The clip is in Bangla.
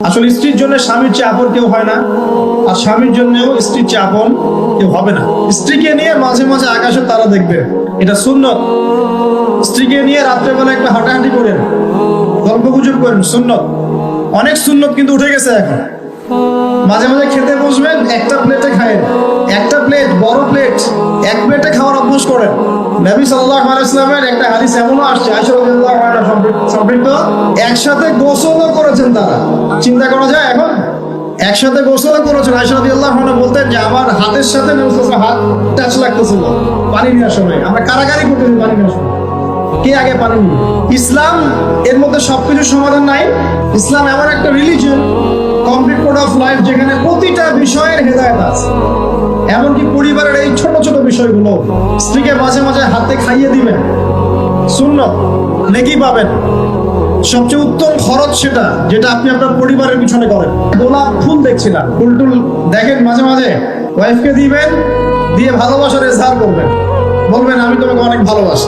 আসলে স্ত্রীর জন্য স্বামীর চেয়ে আপন কেউ হয় না, আর স্বামীর জন্যও স্ত্রীর চেয়ে আপন কেউ হবে না। স্ত্রীকে নিয়ে মাঝে মাঝে আকাশের তারা দেখবেন, এটা সুন্নত। স্ত্রীকে নিয়ে রাত্রেবেলা একটা হাঁটাহাঁটি করেন, গল্প গুজব করেন, সুন্নত। অনেক সুন্নত কিন্তু উঠে গেছে এখন। মাঝে মাঝে খেতে বসবেন, একটা প্লেটে খায়েন, একটা প্লেট, বড় প্লেট, এক প্লেটে খাওয়ার অভ্যাস করেন। নবী সাল্লাল্লাহু আলাইহি ওয়াসাল্লামের একটা হাদিস এমনও আসছে, আয়েশা রাদিয়াল্লাহু আনহা সম্পৃক্ত, একসাথে গোসলও করেছেন তারা। চিন্তা করা যায় এখন? একসাথে গোসলও করেছেন। আয়েশা রাদিয়াল্লাহু আনহা বলতেন যে আমার হাতের সাথে নবী সাল্লাল্লাহু আলাইহি ওয়াসাল্লামের হাত টাচ লাগতেছিল পানি নেওয়ার সময়। আমরা কারাকারি করতেছি পানি নেওয়ার সময়, কে আগে পানি নিবে। ইসলাম এর মধ্যে সবকিছু সমাধান নাই। ইসলাম এমন একটা religion, complete code of life, যেখানে প্রতিটা বিষয়ের হেদায়েত আছে। এমনকি পরিবারের এই ছোট ছোট বিষয়গুলো, স্ত্রীকে মাঝে মাঝে হাতে খাইয়ে দিবেন, সুন্নত, নেকি পাবেন। সবচেয়ে উত্তম খরচ সেটা, যেটা আপনি আপনার পরিবারের পিছনে করেন। গোলাপ ফুল দেখছিলাম, ফুল টুল দেখেন, মাঝে মাঝে ওয়াইফকে দিবেন, দিয়ে ভালোবাসার এজহার করবেন, বলবেন আমি তোমাকে অনেক ভালোবাসি।